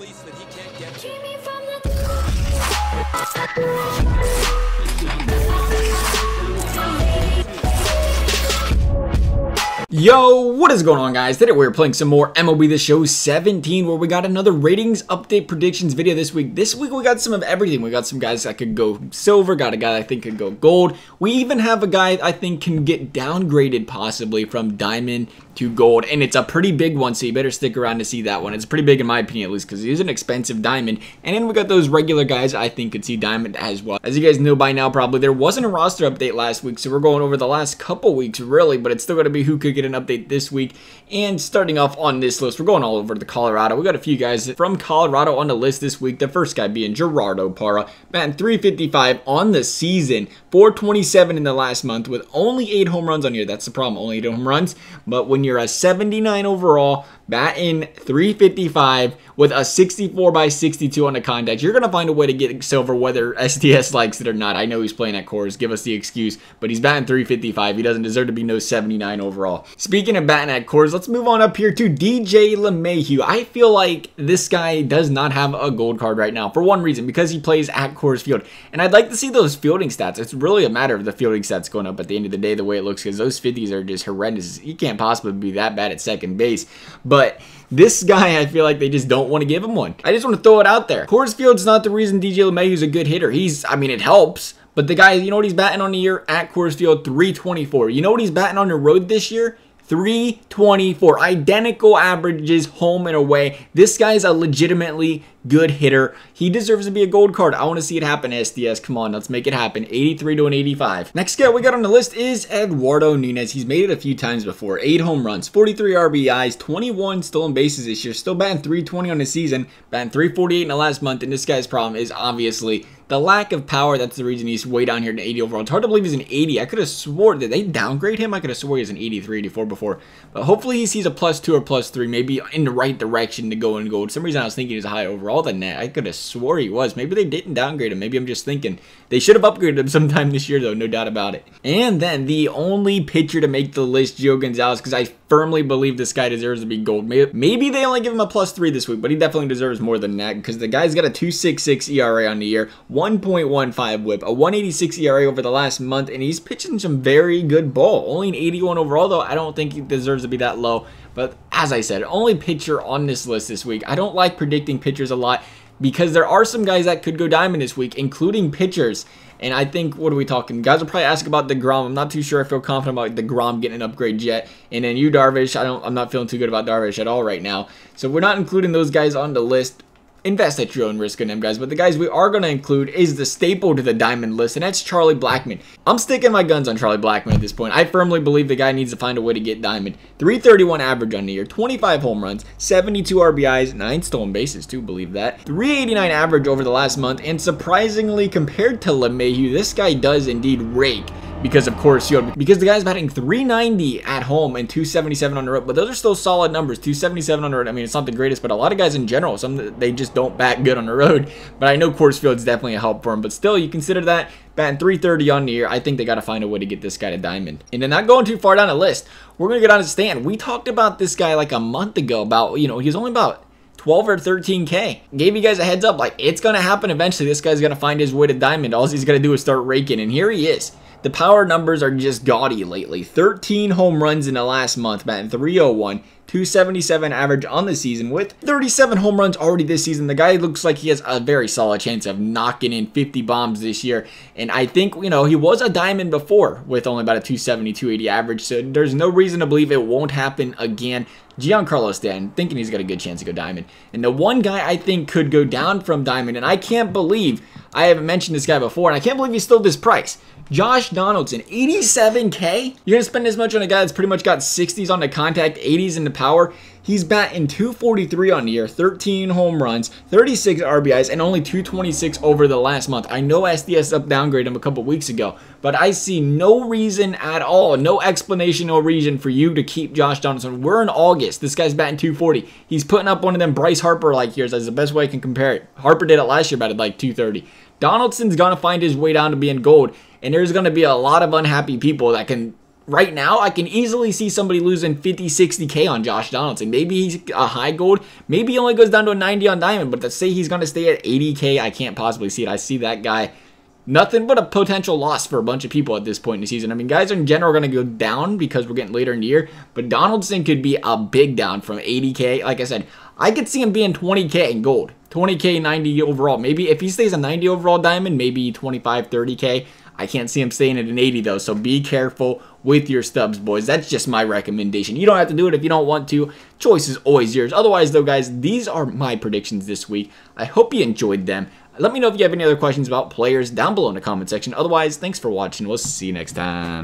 release that he can't get to. Yo, what is going on, guys? Today we're playing some more MLB The Show 17, where we got another ratings update predictions video this week. This week we got some of everything. We got some guys that could go silver, got a guy that I think could go gold. We even have a guy I think can get downgraded possibly from diamond to gold, and it's a pretty big one, so you better stick around to see that one. It's pretty big in my opinion, at least, because he's an expensive diamond. And then we got those regular guys I think could see diamond as well. As you guys know by now, probably, there wasn't a roster update last week, so we're going over the last couple weeks, really, but it's still going to be who could get an update this week. And starting off on this list, we're going all over to Colorado. We got a few guys from Colorado on the list this week. The first guy being Gerardo Parra, batting 355 on the season, 427 in the last month with only 8 home runs on here. That's the problem, only 8 home runs. But when you're a 79 overall, batting 355 with a 64 by 62 on the contact, you're going to find a way to get silver whether SDS likes it or not. I know he's playing at Coors, give us the excuse, but he's batting 355. He doesn't deserve to be no 79 overall. Speaking of batting at Coors, let's move on up here to DJ Lemahieu. I feel like this guy does not have a gold card right now for one reason, because he plays at Coors Field. And I'd like to see those fielding stats. It's really a matter of the fielding stats going up at the end of the day, the way it looks, because those 50s are just horrendous. He can't possibly be that bad at second base. But this guy, I feel like they just don't want to give him one. I just want to throw it out there. Coors Field's not the reason DJ LeMahieu's a good hitter. I mean, it helps. But the guy, you know what he's batting on the year at Coors Field? 324. You know what he's batting on the road this year? 324. Identical averages home and away. This guy's a legitimately good hitter. He deserves to be a gold card. I want to see it happen, SDS. Come on, let's make it happen. 83 to an 85. Next guy we got on the list is Eduardo Nunez. He's made it a few times before. 8 home runs, 43 RBIs, 21 stolen bases this year. Still batting 320 on the season, batting 348 in the last month. And this guy's problem is obviously the lack of power. That's the reason he's way down here to 80 overall. It's hard to believe he's an 80. I could have swore that they downgrade him. I could have swore he was an 83, 84 before. But hopefully he sees a +2 or +3, maybe in the right direction to go and gold. For some reason I was thinking he's a high overall than that. I could have swore he was. Maybe they didn't downgrade him. Maybe I'm just thinking. They should have upgraded him sometime this year, though. No doubt about it. And then the only pitcher to make the list, Gio Gonzalez, because I firmly believe this guy deserves to be gold. Maybe they only give him a +3 this week, but he definitely deserves more than that, because the guy's got a 2.66 ERA on the year, 1.15 whip, a 1.86 ERA over the last month, and he's pitching some very good ball. Only an 81 overall, though. I don't think he deserves to be that low. But as I said, only pitcher on this list this week. I don't like predicting pitchers a lot, because there are some guys that could go diamond this week, including pitchers. And I think, what are we talking? Guys will probably ask about DeGrom. I'm not too sure I feel confident about DeGrom getting an upgrade yet. And then you, Darvish, I'm not feeling too good about Darvish at all right now. So we're not including those guys on the list. Invest at your own risk on them, guys. But the guys we are going to include is the staple to the diamond list, and that's Charlie Blackmon. I'm sticking my guns on Charlie Blackmon at this point. I firmly believe the guy needs to find a way to get diamond. 331 average on the year, 25 home runs, 72 RBIs, 9 stolen bases, too, believe that. 389 average over the last month, and surprisingly, compared to LeMahieu, this guy does indeed rake. Because of course, because the guy's batting 390 at home and 277 on the road, but those are still solid numbers. 277 on the road. I mean, it's not the greatest, but a lot of guys in general, they just don't bat good on the road. But I know Coors Field's definitely a help for him. But still, you consider that batting 330 on the year. I think they got to find a way to get this guy to diamond. And then not going too far down the list, we're gonna get on his stand. We talked about this guy like a month ago about, you know, he's only about 12 or 13K. Gave you guys a heads up, like it's gonna happen eventually. This guy's gonna find his way to diamond. All he's gonna do is start raking, and here he is. The power numbers are just gaudy lately. 13 home runs in the last month, batting 301, 277 average on the season with 37 home runs already this season. The guy looks like he has a very solid chance of knocking in 50 bombs this year. And I think, you know, he was a diamond before with only about a 270, 280 average. So there's no reason to believe it won't happen again. Giancarlo Stanton, thinking he's got a good chance to go diamond. And the one guy I think could go down from diamond, and I can't believe I haven't mentioned this guy before, and I can't believe he's still this price. Josh Donaldson, 87K? You're going to spend this much on a guy that's pretty much got 60s on the contact, 80s in the power? He's batting 243 on the year, 13 home runs, 36 RBIs, and only 226 over the last month. I know SDS downgraded him a couple weeks ago, but I see no reason at all, no explanation, no reason for you to keep Josh Donaldson. We're in August. This guy's batting 240. He's putting up one of them Bryce Harper-like years. That's the best way I can compare it. Harper did it last year, batted like 230. Donaldson's going to find his way down to being gold, and there's going to be a lot of unhappy people that can right now, I can easily see somebody losing 50, 60K on Josh Donaldson. Maybe he's a high gold. Maybe he only goes down to a 90 on diamond. But to say he's going to stay at 80K, I can't possibly see it. I see that guy nothing but a potential loss for a bunch of people at this point in the season. I mean, guys in general are going to go down because we're getting later in the year. But Donaldson could be a big down from 80K. Like I said, I could see him being 20K in gold. 20K, 90 overall. Maybe if he stays a 90 overall diamond, maybe 25, 30K. I can't see him staying at an 80 though, so be careful with your stubs, boys. That's just my recommendation. You don't have to do it if you don't want to. Choice is always yours. Otherwise, though, guys, these are my predictions this week. I hope you enjoyed them. Let me know if you have any other questions about players down below in the comment section. Otherwise, thanks for watching. We'll see you next time.